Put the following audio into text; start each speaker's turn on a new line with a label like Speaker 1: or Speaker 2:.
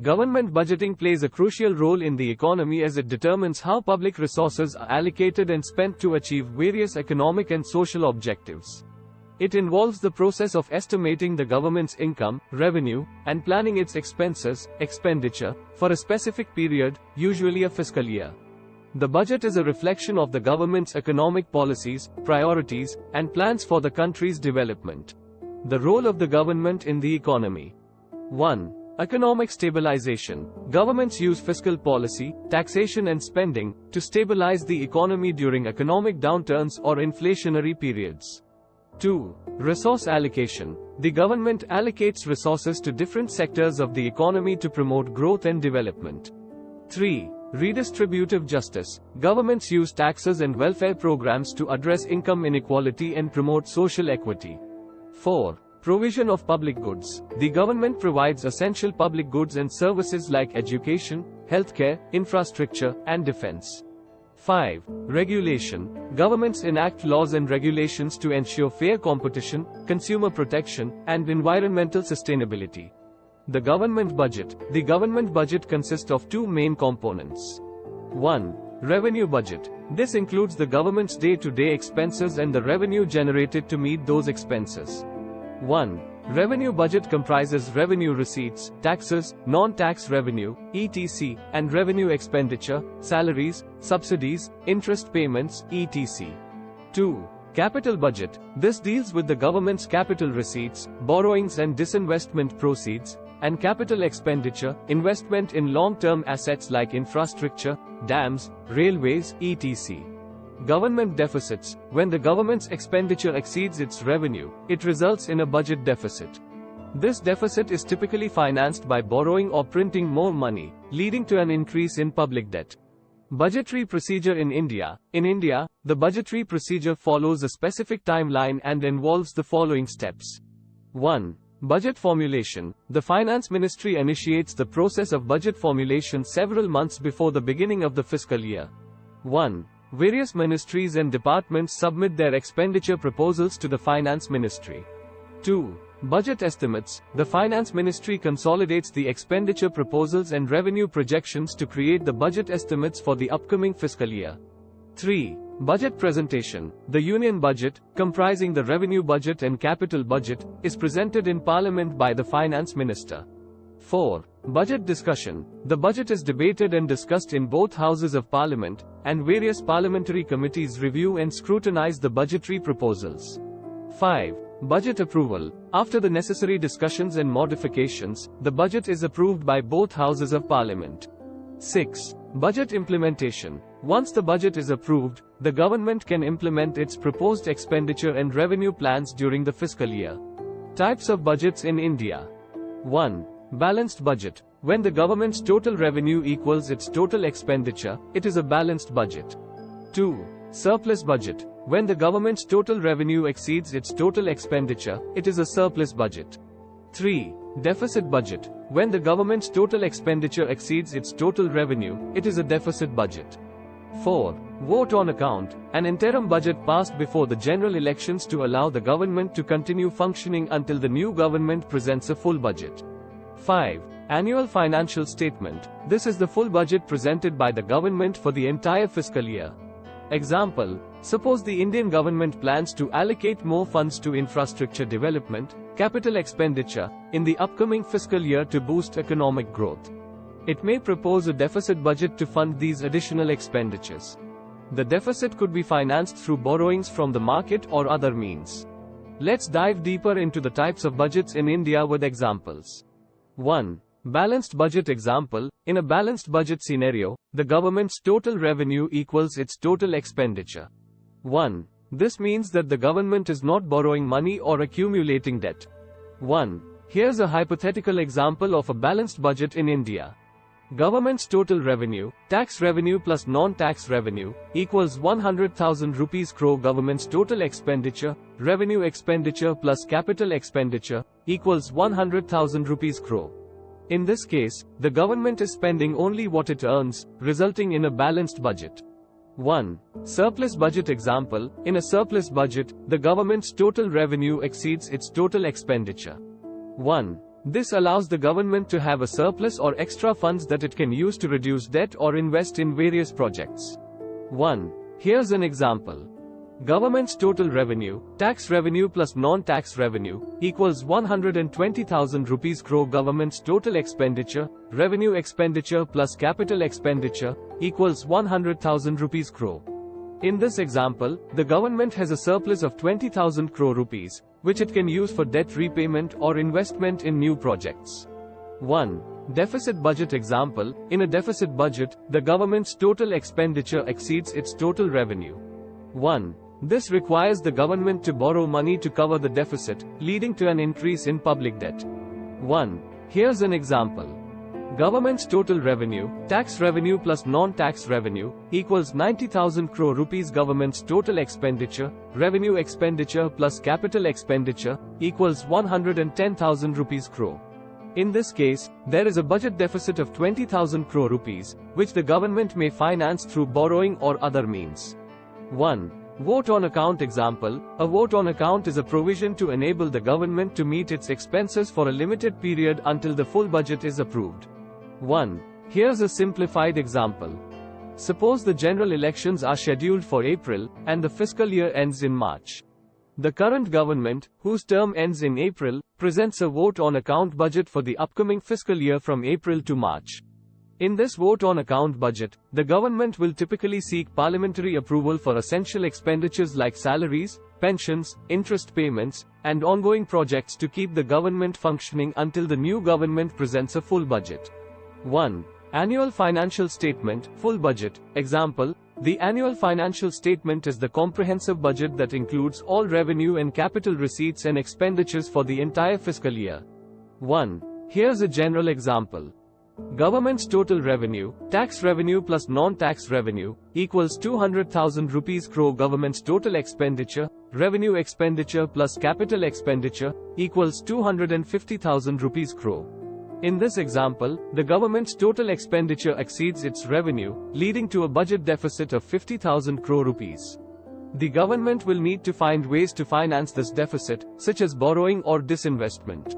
Speaker 1: Government budgeting plays a crucial role in the economy as it determines how public resources are allocated and spent to achieve various economic and social objectives. It involves the process of estimating the government's income, revenue, and planning its expenses, expenditure, for a specific period, usually a fiscal year. The budget is a reflection of the government's economic policies, priorities, and plans for the country's development. The role of the government in the economy. 1. Economic stabilization. Governments use fiscal policy, taxation and spending to stabilize the economy during economic downturns or inflationary periods. 2. Resource allocation. The government allocates resources to different sectors of the economy to promote growth and development. 3. Redistributive justice. Governments use taxes and welfare programs to address income inequality and promote social equity. 4. Provision of public goods. The government provides essential public goods and services like education, healthcare, infrastructure, and defense. 5. Regulation. Governments enact laws and regulations to ensure fair competition, consumer protection, and environmental sustainability. The government budget. The government budget consists of two main components. 1. Revenue budget. This includes the government's day-to-day expenses and the revenue generated to meet those expenses. 1. Revenue budget comprises revenue receipts, taxes, non-tax revenue, etc., and revenue expenditure, salaries, subsidies, interest payments, etc. 2. Capital budget. This deals with the government's capital receipts, borrowings and disinvestment proceeds, and capital expenditure, investment in long-term assets like infrastructure, dams, railways, etc. Government deficits. When the government's expenditure exceeds its revenue, it results in a budget deficit. This deficit is typically financed by borrowing or printing more money, leading to an increase in public debt. Budgetary procedure in India. In India, the budgetary procedure follows a specific timeline and involves the following steps. 1. Budget formulation. The Finance Ministry initiates the process of budget formulation several months before the beginning of the fiscal year. 1. Various ministries and departments submit their expenditure proposals to the Finance Ministry. 2. Budget estimates. The Finance Ministry consolidates the expenditure proposals and revenue projections to create the budget estimates for the upcoming fiscal year. 3. Budget presentation. The Union Budget, comprising the revenue budget and capital budget, is presented in Parliament by the Finance Minister. 4. Budget discussion. The budget is debated and discussed in both houses of Parliament, and various parliamentary committees review and scrutinize the budgetary proposals. 5. Budget approval. After the necessary discussions and modifications, the budget is approved by both houses of Parliament. 6. Budget implementation. Once the budget is approved, the government can implement its proposed expenditure and revenue plans during the fiscal year. Types of budgets in India. 1. Balanced budget. When the government's total revenue equals its total expenditure, it is a balanced budget. 2. Surplus budget. When the government's total revenue exceeds its total expenditure, it is a surplus budget. 3. Deficit budget. When the government's total expenditure exceeds its total revenue, it is a deficit budget. 4. Vote on account. An interim budget passed before the general elections to allow the government to continue functioning until the new government presents a full budget. 5. Annual financial statement. This is the full budget presented by the government for the entire fiscal year. Example: suppose the Indian government plans to allocate more funds to infrastructure development, capital expenditure, in the upcoming fiscal year to boost economic growth. It may propose a deficit budget to fund these additional expenditures. The deficit could be financed through borrowings from the market or other means. Let's dive deeper into the types of budgets in India with examples. 1. Balanced budget example. In a balanced budget scenario, the government's total revenue equals its total expenditure. 1. This means that the government is not borrowing money or accumulating debt. 1. Here's a hypothetical example of a balanced budget in India. Government's total revenue, tax revenue plus non-tax revenue, equals 100,000 rupees crore. Government's total expenditure, revenue expenditure plus capital expenditure, equals 100,000 rupees crore. In this case, the government is spending only what it earns, resulting in a balanced budget. 1. Surplus budget example. In a surplus budget, the government's total revenue exceeds its total expenditure. 1. This allows the government to have a surplus or extra funds that it can use to reduce debt or invest in various projects. 1. Here's an example. Government's total revenue, tax revenue plus non-tax revenue, equals 120,000 rupees crore. Government's total expenditure, revenue expenditure plus capital expenditure, equals 100,000 rupees crore. In this example, the government has a surplus of 20,000 crore rupees, which it can use for debt repayment or investment in new projects. 1. Deficit budget example. In a deficit budget, the government's total expenditure exceeds its total revenue. 1. This requires the government to borrow money to cover the deficit, leading to an increase in public debt. 1. Here's an example. Government's total revenue, tax revenue plus non-tax revenue, equals 90,000 crore rupees. Government's total expenditure, revenue expenditure plus capital expenditure, equals 110,000 rupees crore. In this case, there is a budget deficit of 20,000 crore rupees, which the government may finance through borrowing or other means. 1. Vote on account example. A vote on account is a provision to enable the government to meet its expenses for a limited period until the full budget is approved. 1. Here's a simplified example. Suppose the general elections are scheduled for April, and the fiscal year ends in March. The current government, whose term ends in April, presents a vote on account budget for the upcoming fiscal year from April to March. In this vote on account budget, the government will typically seek parliamentary approval for essential expenditures like salaries, pensions, interest payments, and ongoing projects to keep the government functioning until the new government presents a full budget. 1. Annual financial statement, full budget. Example, the annual financial statement is the comprehensive budget that includes all revenue and capital receipts and expenditures for the entire fiscal year. 1. Here's a general example. Government's total revenue, tax revenue plus non-tax revenue, equals 200,000 rupees crore. Government's total expenditure, revenue expenditure plus capital expenditure, equals 250,000 rupees crore. In this example, the government's total expenditure exceeds its revenue, leading to a budget deficit of 50,000 crore rupees. The government will need to find ways to finance this deficit, such as borrowing or disinvestment.